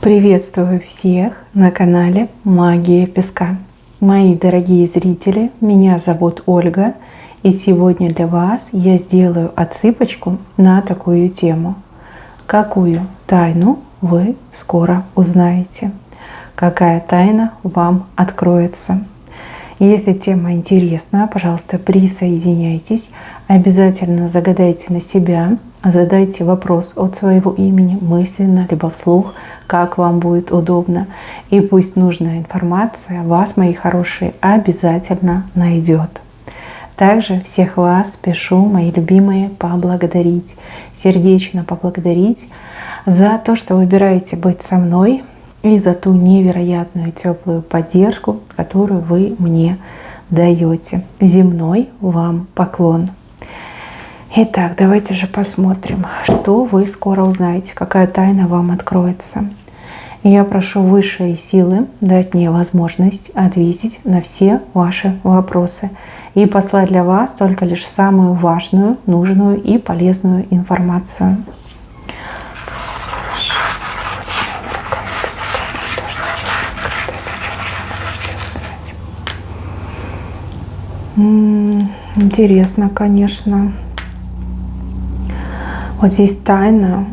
Приветствую всех на канале Магия Песка. Мои дорогие зрители, меня зовут Ольга, и сегодня для вас я сделаю отсыпочку на такую тему. Какую тайну вы скоро узнаете? Какая тайна вам откроется? Если тема интересна, пожалуйста, присоединяйтесь. Обязательно загадайте на себя, задайте вопрос от своего имени мысленно, либо вслух, как вам будет удобно. И пусть нужная информация вас, мои хорошие, обязательно найдет. Также всех вас спешу, мои любимые, поблагодарить, сердечно поблагодарить за то, что выбираете быть со мной, и за ту невероятную теплую поддержку, которую вы мне даете. Земной вам поклон. Итак, давайте же посмотрим, что вы скоро узнаете, какая тайна вам откроется. Я прошу высшие силы дать мне возможность ответить на все ваши вопросы и послать для вас только лишь самую важную, нужную и полезную информацию. Интересно, конечно. Вот здесь тайна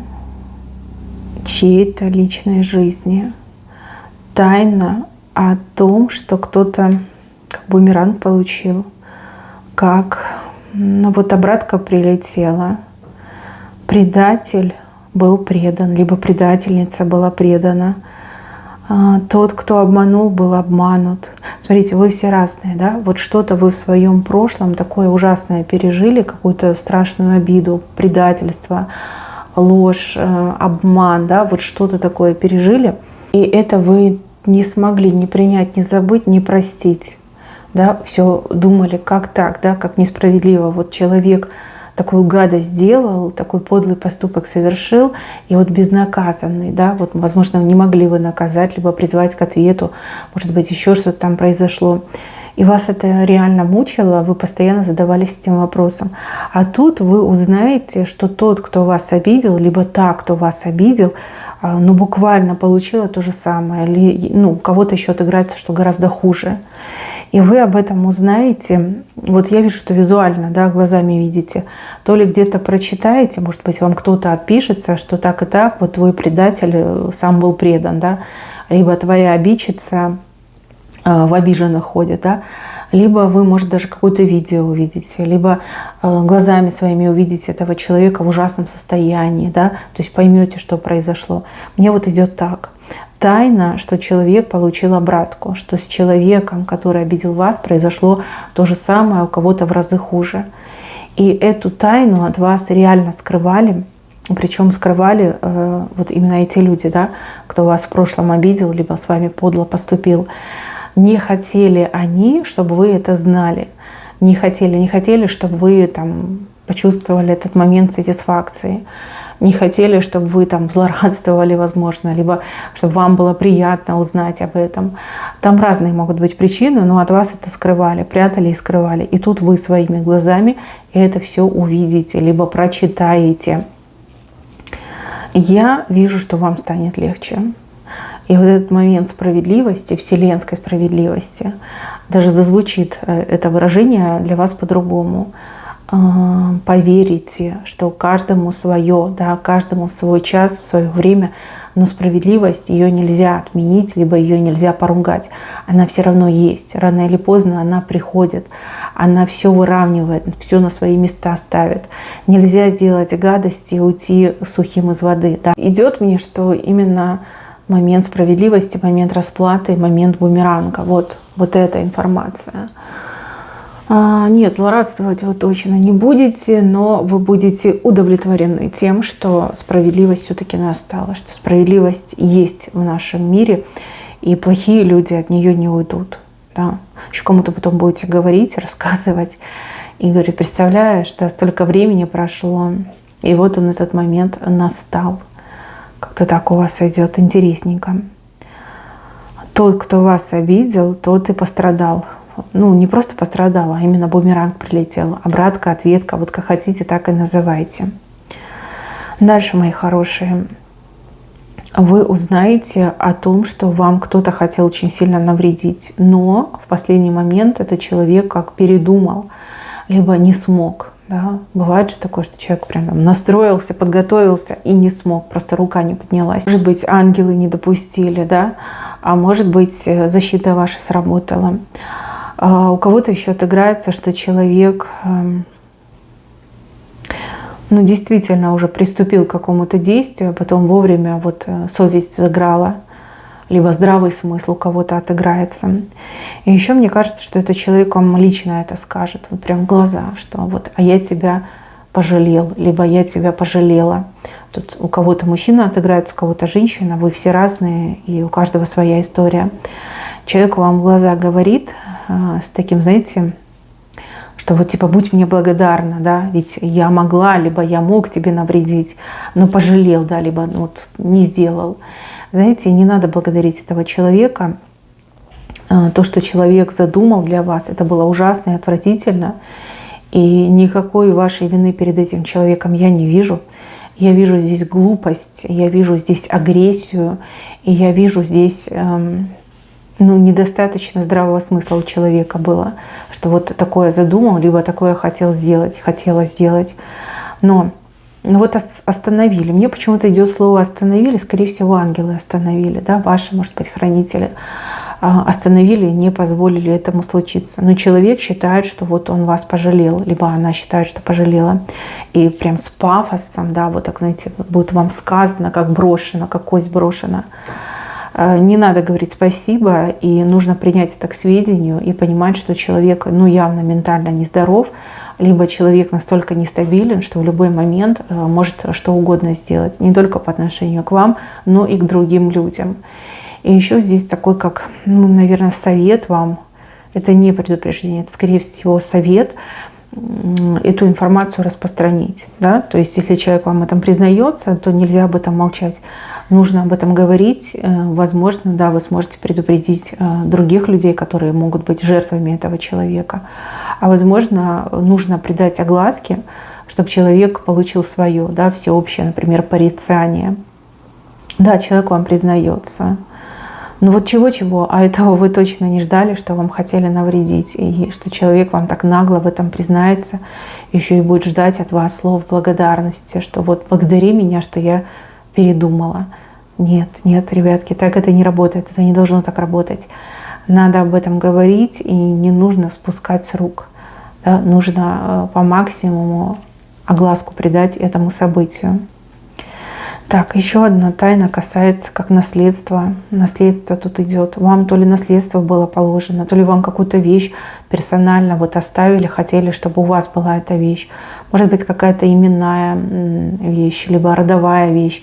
чьей-то личной жизни. Тайна о том, что кто-то как бумеранг получил, как вот обратка прилетела. Предатель был предан, либо предательница была предана. Тот, кто обманул, был обманут. Смотрите, вы все разные, да? Вот что-то вы в своем прошлом такое ужасное пережили, какую-то страшную обиду, предательство, ложь, обман, да? Вот что-то такое пережили. И это вы не смогли ни принять, ни забыть, ни простить. Да? Все думали, как так, да? Как несправедливо. Вот человек такую гадость сделал, такой подлый поступок совершил, и вот безнаказанный, да, вот, возможно, не могли вы наказать, либо призвать к ответу, может быть, еще что-то там произошло. И вас это реально мучило, вы постоянно задавались этим вопросом. А тут вы узнаете, что тот, кто вас обидел, либо та, кто вас обидел, ну, буквально получила то же самое, или ну, кого-то еще отыграется, что гораздо хуже. И вы об этом узнаете. Вот я вижу, что визуально, да, глазами видите. То ли где-то прочитаете, может быть, вам кто-то отпишется, что так и так, вот твой предатель сам был предан, да, либо твоя обидчица в обиженных ходит, да, либо вы, может, даже какое-то видео увидите, либо глазами своими увидите этого человека в ужасном состоянии, да, то есть поймете, что произошло. Мне вот идет так. Тайна, что человек получил обратку, что с человеком, который обидел вас, произошло то же самое, у кого-то в разы хуже. И эту тайну от вас реально скрывали, причем скрывали вот именно эти люди, да, кто вас в прошлом обидел, либо с вами подло поступил. Не хотели они, чтобы вы это знали. Не хотели, чтобы вы там почувствовали этот момент сатисфакции. Не хотели, чтобы вы там злорадствовали, возможно, либо чтобы вам было приятно узнать об этом. Там разные могут быть причины, но от вас это скрывали, прятали и скрывали. И тут вы своими глазами это все увидите, либо прочитаете. Я вижу, что вам станет легче. И вот этот момент справедливости, вселенской справедливости, даже зазвучит это выражение для вас по-другому. Поверите, что каждому свое, да, каждому в свой час, в свое время, но справедливость, ее нельзя отменить, либо ее нельзя поругать. Она все равно есть. Рано или поздно она приходит. Она все выравнивает, все на свои места ставит. Нельзя сделать гадость и уйти сухим из воды. Да. Идет мне, что именно момент справедливости, момент расплаты, момент бумеранга. Вот эта информация. Нет, злорадствовать вы точно не будете, но вы будете удовлетворены тем, что справедливость все-таки настала, что справедливость есть в нашем мире, и плохие люди от нее не уйдут. Да. Еще кому-то потом будете говорить, рассказывать, и говорить: представляешь, да, столько времени прошло, и вот он, этот момент настал. Как-то так у вас идет интересненько. Тот, кто вас обидел, тот и пострадал. Ну, не просто пострадал, а именно бумеранг прилетел. Обратка, ответка, вот как хотите, так и называйте. Дальше, мои хорошие. вы узнаете о том, что вам кто-то хотел очень сильно навредить, но в последний момент этот человек как передумал, либо не смог. Да? Бывает же такое, что человек прям там настроился, подготовился и не смог, просто рука не поднялась. Может быть, ангелы не допустили, да? А может быть, защита ваша сработала. У кого-то еще отыграется, что человек действительно уже приступил к какому-то действию, а потом вовремя вот совесть заграла, либо здравый смысл у кого-то отыграется. И еще мне кажется, что этот человек вам лично это скажет, вот прям в глаза, что вот, а я тебя пожалел, либо я тебя пожалела. Тут у кого-то мужчина отыграется, у кого-то женщина, вы все разные, и у каждого своя история. Человек вам в глаза говорит с таким, знаете, что вот типа будь мне благодарна, да, ведь я могла, либо я мог тебе навредить, но пожалел, да, либо вот не сделал. Знаете, не надо благодарить этого человека. То, что человек задумал для вас, это было ужасно и отвратительно. И никакой вашей вины перед этим человеком я не вижу. Я вижу здесь глупость, я вижу здесь агрессию, и я вижу здесь недостаточно здравого смысла у человека было, что вот такое задумал, либо такое хотела сделать. Но вот остановили. Мне почему-то идет слово «остановили», скорее всего, ангелы остановили, да, ваши, может быть, хранители остановили, не позволили этому случиться. Но человек считает, что вот он вас пожалел, либо она считает, что пожалела. И прям с пафосом, да, вот так, знаете, будет вам сказано, как брошено, как кость брошена. Не надо говорить спасибо, и нужно принять это к сведению и понимать, что человек явно ментально нездоров, либо человек настолько нестабилен, что в любой момент может что угодно сделать, не только по отношению к вам, но и к другим людям. И еще здесь такой, как, наверное, совет вам, это не предупреждение, это, скорее всего, совет эту информацию распространить. Да? То есть, если человек вам этом признается, то нельзя об этом молчать. Нужно об этом говорить. Возможно, да, вы сможете предупредить других людей, которые могут быть жертвами этого человека. А возможно, нужно придать огласке, чтобы человек получил свое, да, всеобщее, например, порицание. Да, человек вам признается. Но вот чего-чего, а этого вы точно не ждали, что вам хотели навредить. И что человек вам так нагло в этом признается, еще и будет ждать от вас слов благодарности, что вот благодари меня, что я передумала. Нет, ребятки, так это не работает, это не должно так работать. Надо об этом говорить, и не нужно спускать с рук. Да? Нужно по максимуму огласку придать этому событию. Так, еще одна тайна касается как наследства. Наследство тут идет. Вам то ли наследство было положено, то ли вам какую-то вещь персонально вот оставили, хотели, чтобы у вас была эта вещь. Может быть, какая-то именная вещь, либо родовая вещь.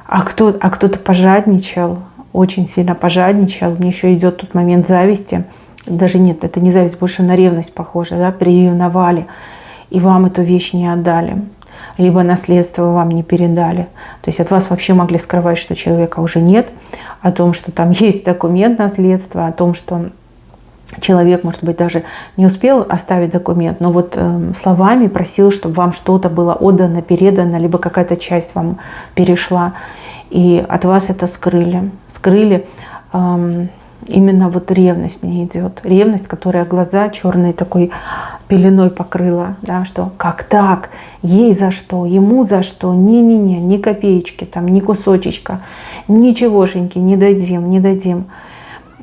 А кто-то пожадничал, очень сильно пожадничал. Мне еще идет тут момент зависти. Даже нет, это не зависть, больше на ревность похоже. Да? Приревновали, и вам эту вещь не отдали. Либо наследство вам не передали. То есть от вас вообще могли скрывать, что человека уже нет, о том, что там есть документ наследства, о том, что человек, может быть, даже не успел оставить документ, но вот словами просил, чтобы вам что-то было отдано, передано, либо какая-то часть вам перешла. И от вас это скрыли. Скрыли именно вот ревность мне идет. Ревность, которая глаза черной такой пеленой покрыла, да, что как так, ей за что, ему за что, не-не-не, ни копеечки, там, ни кусочечка, ничегошеньки не дадим.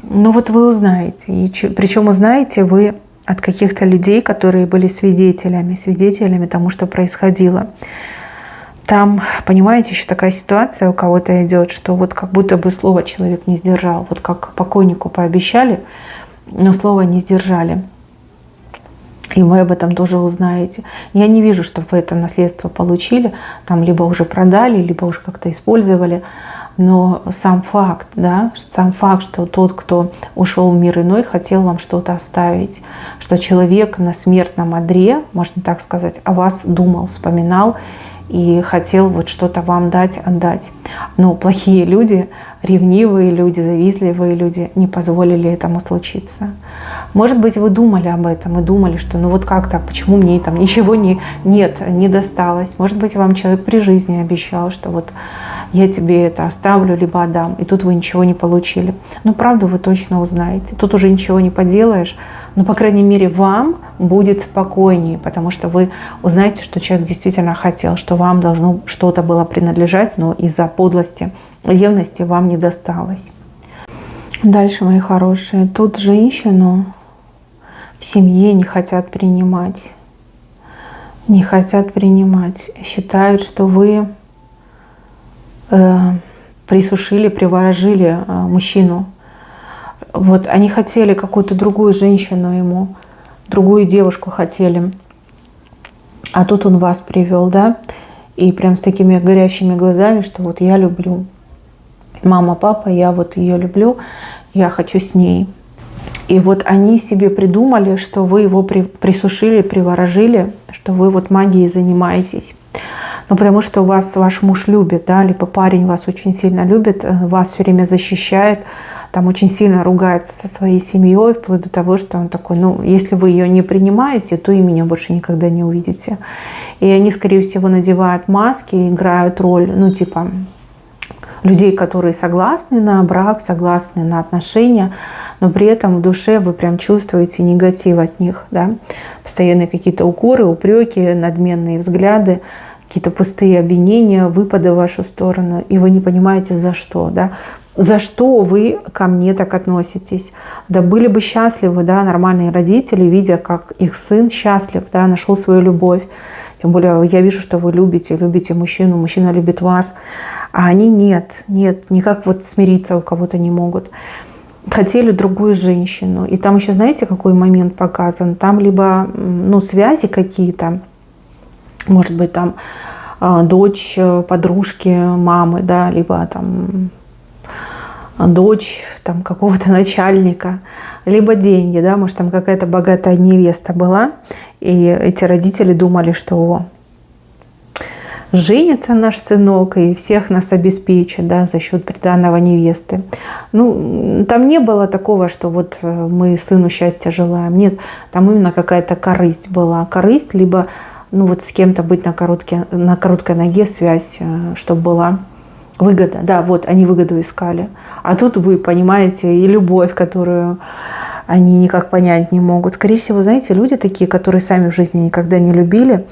Но вот вы узнаете, и причем узнаете вы от каких-то людей, которые были свидетелями тому, что происходило. Там, понимаете, еще такая ситуация у кого-то идет, что вот как будто бы слово человек не сдержал. Вот как покойнику пообещали, но слово не сдержали. И вы об этом тоже узнаете. Я не вижу, чтобы вы это наследство получили, там либо уже продали, либо уже как-то использовали. Но сам факт, что тот, кто ушел в мир иной, хотел вам что-то оставить. Что человек на смертном одре, можно так сказать, о вас думал, вспоминал и хотел вот что-то вам дать, отдать. Но плохие люди, ревнивые люди, завистливые люди не позволили этому случиться. Может быть, вы думали об этом и думали, что ну вот как так, почему мне там ничего не досталось. Может быть, вам человек при жизни обещал, что вот я тебе это оставлю, либо отдам, и тут вы ничего не получили. Ну, правду вы точно узнаете. Тут уже ничего не поделаешь, но, по крайней мере, вам будет спокойнее, потому что вы узнаете, что человек действительно хотел, что вам должно что-то было принадлежать, но из-за подлости, ревности вам не досталось. Дальше, мои хорошие, тут женщину в семье не хотят принимать. Не хотят принимать. Считают, что вы присушили, приворожили мужчину. Вот они хотели какую-то другую женщину ему, другую девушку хотели. А тут он вас привел, да? И прям с такими горящими глазами, что вот я люблю. Мама, папа, я вот ее люблю, я хочу с ней. И вот они себе придумали, что вы его присушили, приворожили, что вы вот магией занимаетесь. Ну, потому что вас ваш муж любит, да, либо парень вас очень сильно любит, вас все время защищает, там очень сильно ругается со своей семьей, вплоть до того, что он такой, ну, если вы ее не принимаете, то и меня больше никогда не увидите. И они, скорее всего, надевают маски, играют роль, ну, типа людей, которые согласны на брак, согласны на отношения, но при этом в душе вы прям чувствуете негатив от них, да? Постоянные какие-то укоры, упреки, надменные взгляды, какие-то пустые обвинения, выпады в вашу сторону, и вы не понимаете, за что, да? За что вы ко мне так относитесь? Да были бы счастливы, да, нормальные родители, видя, как их сын счастлив, да, нашел свою любовь. Тем более я вижу, что вы любите мужчину, мужчина любит вас. А они нет, никак вот смириться у кого-то не могут. Хотели другую женщину. И там еще, знаете, какой момент показан? Там либо, ну, связи какие-то, может быть, там дочь подружки мамы, да, либо там дочь там какого-то начальника, либо деньги, да, может, там какая-то богатая невеста была, и эти родители думали, что женится наш сынок и всех нас обеспечит, да, за счет приданого невесты. Ну, там не было такого, что вот мы сыну счастья желаем. Нет, там именно какая-то корысть была. Корысть, либо, ну, вот с кем-то быть на короткой ноге, связь, чтобы была выгода. Да, вот они выгоду искали. А тут вы понимаете и любовь, которую они никак понять не могут. Скорее всего, знаете, люди такие, которые сами в жизни никогда не любили,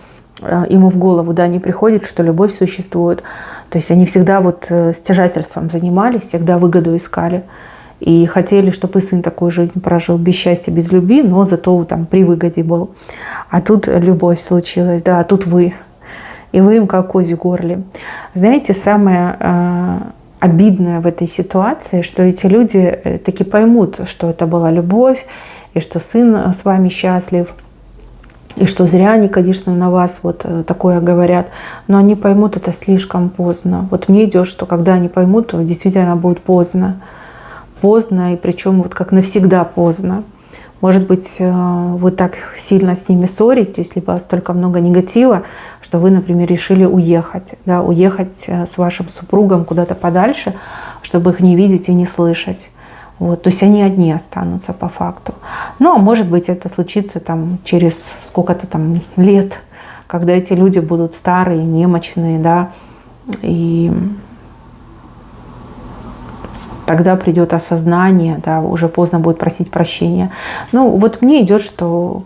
ему в голову, да, не приходит, что любовь существует. То есть они всегда вот стяжательством занимались, всегда выгоду искали. И хотели, чтобы и сын такую жизнь прожил, без счастья, без любви, но зато там при выгоде был. А тут любовь случилась, да, а тут вы. И вы им как кость в горле. Знаете, самое обидное в этой ситуации, что эти люди таки поймут, что это была любовь, и что сын с вами счастлив, и что зря они, конечно, на вас вот такое говорят, но они поймут это слишком поздно. Вот мне идет, что когда они поймут, то действительно будет поздно. Поздно, и причем вот как навсегда поздно. Может быть, вы так сильно с ними ссоритесь, либо столько много негатива, что вы, например, решили уехать. Да, уехать с вашим супругом куда-то подальше, чтобы их не видеть и не слышать. Вот, то есть они одни останутся по факту. Ну, а может быть, это случится там через сколько-то там лет, когда эти люди будут старые, немощные, да, и тогда придет осознание, да, уже поздно будет просить прощения. Ну, вот мне идет, что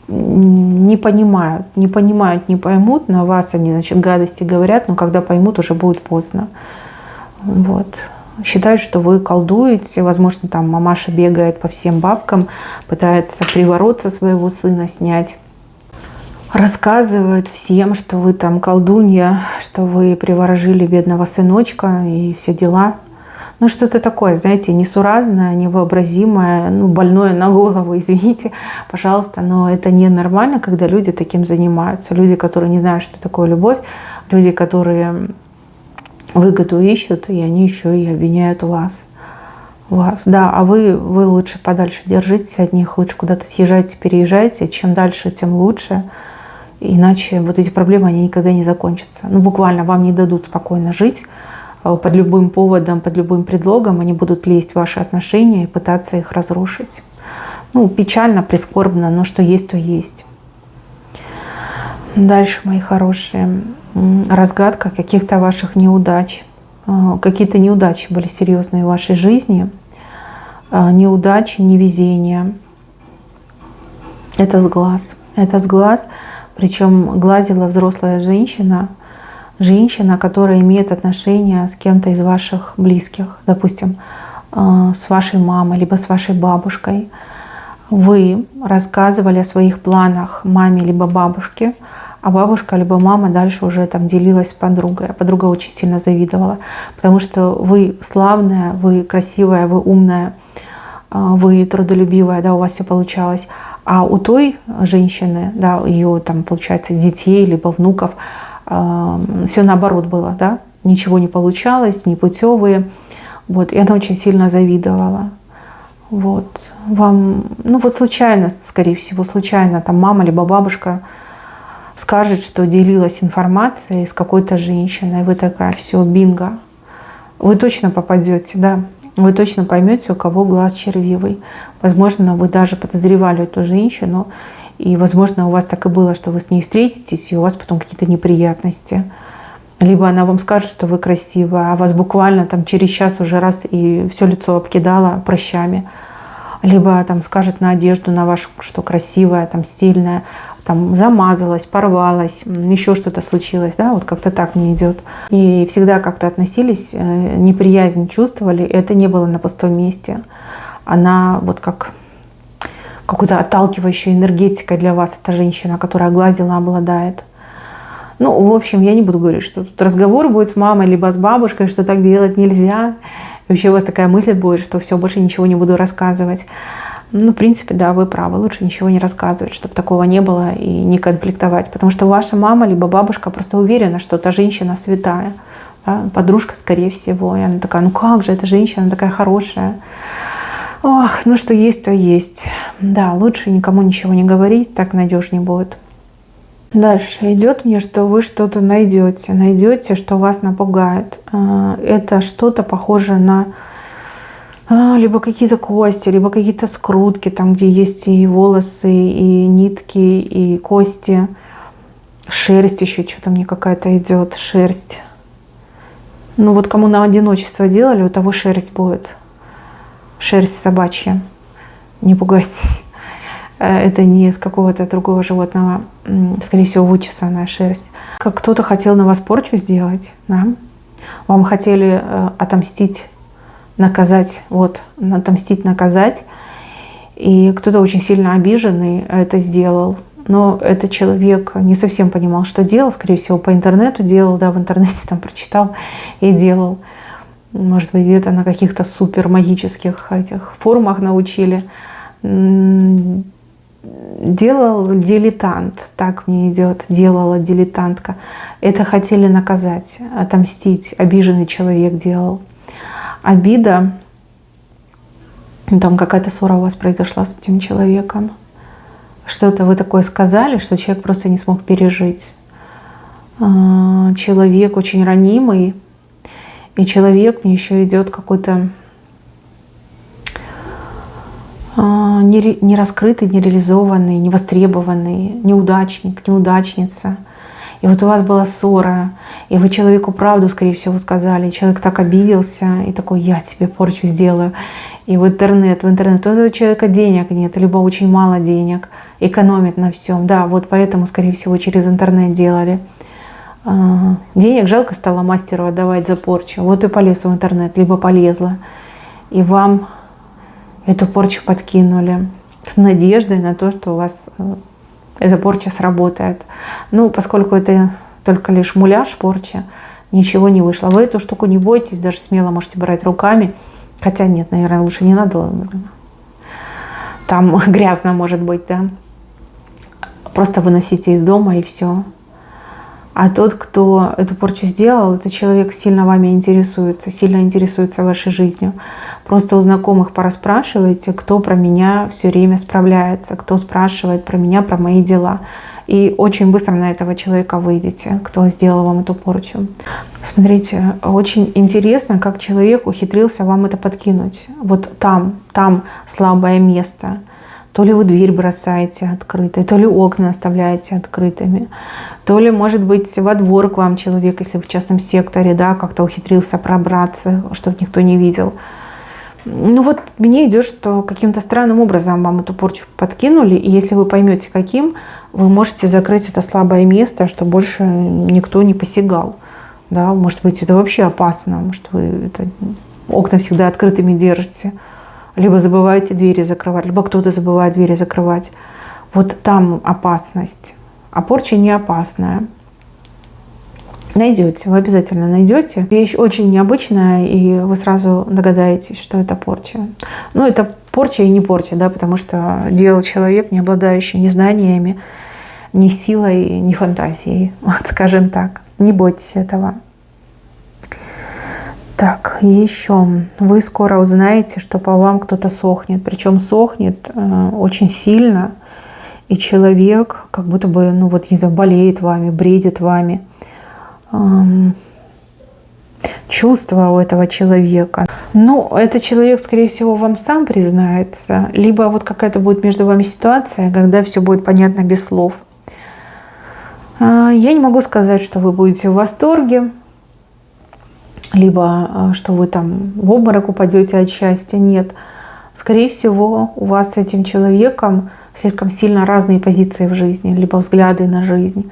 не понимают, не поймут, на вас они, значит, гадости говорят, но когда поймут, уже будет поздно. Вот. Считают, что вы колдуете, возможно, там мамаша бегает по всем бабкам, пытается приворот со своего сына снять, рассказывает всем, что вы там колдунья, что вы приворожили бедного сыночка и все дела. Ну, что-то такое, знаете, несуразное, невообразимое, ну, больное на голову, извините, пожалуйста, но это ненормально, когда люди таким занимаются. Люди, которые не знают, что такое любовь, люди, которые выгоду ищут, и они еще и обвиняют вас. Да, а вы лучше подальше держитесь от них, лучше куда-то съезжайте, переезжайте. Чем дальше, тем лучше. Иначе вот эти проблемы, они никогда не закончатся. Ну, буквально вам не дадут спокойно жить. Под любым поводом, под любым предлогом они будут лезть в ваши отношения и пытаться их разрушить. Ну, печально, прискорбно, но что есть, то есть. Дальше, мои хорошие, разгадка каких-то ваших неудач. какие-то неудачи были серьезные в вашей жизни, неудачи, невезения. Это сглаз. Это сглаз, причем глазила взрослая женщина, которая имеет отношения с кем-то из ваших близких, допустим, с вашей мамой, либо с вашей бабушкой. Вы рассказывали о своих планах маме либо бабушке, а бабушка либо мама дальше уже там делилась с подругой. А подруга очень сильно завидовала, потому что вы славная, вы красивая, вы умная, вы трудолюбивая, да, у вас все получалось. А у той женщины, да, ее там, получается, детей либо внуков, все наоборот было, да, ничего не получалось, непутевые. Вот, и она очень сильно завидовала. Вот. Вам, ну вот случайно, скорее всего, случайно там мама либо бабушка скажет, что делилась информацией с какой-то женщиной. Вы такая, все, бинго. Вы точно попадете, да. Вы точно поймете, у кого глаз червивый. Возможно, вы даже подозревали эту женщину. И, возможно, у вас так и было, что вы с ней встретитесь, и у вас потом какие-то неприятности. Либо она вам скажет, что вы красивая, а вас буквально там через час уже раз и все лицо обкидала прыщами. Либо там скажет на одежду на вашу, что красивая, там стильная, там замазалась, порвалась, еще что-то случилось, да, вот как-то так не идет. И всегда как-то относились, неприязнь чувствовали, это не было на пустом месте. Она вот как какой-то отталкивающей энергетикой для вас, эта женщина, которая глазила, обладает. Ну, в общем, я не буду говорить, что тут разговор будет с мамой, либо с бабушкой, что так делать нельзя. И вообще у вас такая мысль будет, что все, больше ничего не буду рассказывать. Ну, в принципе, да, вы правы, лучше ничего не рассказывать, чтобы такого не было и не конфликтовать. Потому что ваша мама либо бабушка просто уверена, что эта женщина святая. Да? Подружка, скорее всего. И она такая, ну как же, эта женщина, она такая хорошая. Ох, ну что есть, то есть. Да, лучше никому ничего не говорить, так надежнее будет. Дальше идет мне, что вы что-то найдете, что вас напугает. Это что-то похожее на либо какие-то кости, либо какие-то скрутки, там, где есть и волосы, и нитки, и кости. Шерсть еще что-то мне какая-то идет, шерсть. Ну вот кому на одиночество делали, у того шерсть будет. Шерсть собачья. Не пугайтесь. Это не с какого-то другого животного, скорее всего, вычесанная шерсть. Как кто-то хотел на вас порчу сделать, да? Вам хотели отомстить, наказать, вот, отомстить, наказать. И кто-то очень сильно обиженный это сделал. Но этот человек не совсем понимал, что делал. Скорее всего, по интернету делал, да, в интернете там прочитал и делал. Может быть, где-то на каких-то супер магических этих форумах научили. Делал дилетант, так мне идет, делала дилетантка. Это хотели наказать, отомстить, обиженный человек делал. Обида, там какая-то ссора у вас произошла с этим человеком. Что-то вы такое сказали, что человек просто не смог пережить. Человек очень ранимый, и человек мне еще идет какой-то не раскрытый, не реализованный, не востребованный, неудачник, неудачница. И вот у вас была ссора, и вы человеку правду, скорее всего, сказали. И человек так обиделся, и такой, я тебе порчу сделаю. И в интернет, у этого человека денег нет, либо очень мало денег, экономит на всем. Да, вот поэтому, скорее всего, через интернет делали. Денег жалко стало мастеру отдавать за порчу. Вот и полез в интернет, либо полезла. И вам эту порчу подкинули с надеждой на то, что у вас эта порча сработает. Ну, поскольку это только лишь муляж порчи, ничего не вышло. Вы эту штуку не бойтесь, даже смело можете брать руками. Хотя нет, наверное, лучше не надо. Там грязно может быть, да. Просто выносите из дома и все. А тот, кто эту порчу сделал, этот человек сильно вами сильно интересуется вашей жизнью. Просто у знакомых порасспрашивайте, кто про меня все время справляется, кто спрашивает про меня, про мои дела. И очень быстро на этого человека выйдете, кто сделал вам эту порчу. Смотрите, очень интересно, как человек ухитрился вам это подкинуть. Вот там слабое место. То ли вы дверь бросаете открытой, то ли окна оставляете открытыми, то ли, может быть, во двор к вам человек, если вы в частном секторе, да, как-то ухитрился пробраться, чтобы никто не видел. Ну вот мне идет, что каким-то странным образом вам эту порчу подкинули, и если вы поймете, каким, вы можете закрыть это слабое место, чтобы больше никто не посягал. Да, может быть, это вообще опасно, может, вы это, окна всегда открытыми держите, либо забываете двери закрывать, либо кто-то забывает двери закрывать. Вот там опасность, а порча не опасная. Найдете, вы обязательно найдете. Вещь очень необычная, и вы сразу догадаетесь, что это порча. Ну, это порча и не порча, да, потому что делал человек, не обладающий ни знаниями, ни силой, ни фантазией. Вот, скажем так. Не бойтесь этого. Так, еще. Вы скоро узнаете, что по вам кто-то сохнет. Причем сохнет очень сильно. И человек как будто бы, ну вот, не знаю, болеет вами, бредит вами. Чувства у этого человека. Ну, этот человек, скорее всего, вам сам признается. Либо вот какая-то будет между вами ситуация, когда все будет понятно без слов. Я не могу сказать, что вы будете в восторге, либо что вы там в обморок упадете от счастья. Нет. Скорее всего, у вас с этим человеком слишком сильно разные позиции в жизни, либо взгляды на жизнь.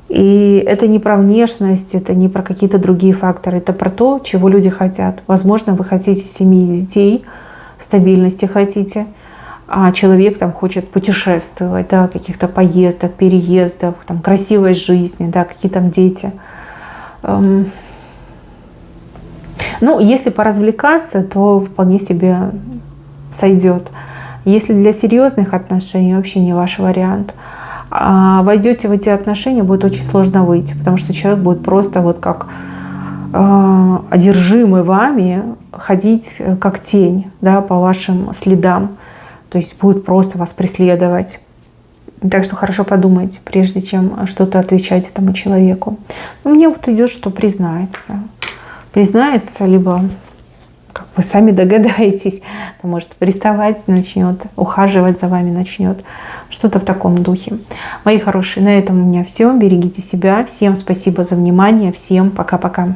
И это не про внешность, это не про какие-то другие факторы, это про то, чего люди хотят. Возможно, вы хотите семьи, детей, стабильности хотите, а человек там хочет путешествовать, да, каких-то поездок, переездов, там, красивой жизни, да, какие там дети. Ну, если поразвлекаться, то вполне себе сойдет. Если для серьезных отношений, вообще не ваш вариант. А войдете в эти отношения, будет очень сложно выйти, потому что человек будет просто вот как одержимый вами ходить как тень, да, по вашим следам. То есть будет просто вас преследовать. Так что хорошо подумайте, прежде чем что-то отвечать этому человеку. Но мне вот идет, что признается. Признается, либо как вы сами догадаетесь, то, может, приставать начнет, ухаживать за вами начнет. Что-то в таком духе. Мои хорошие, на этом у меня все. Берегите себя. Всем спасибо за внимание. Всем пока-пока.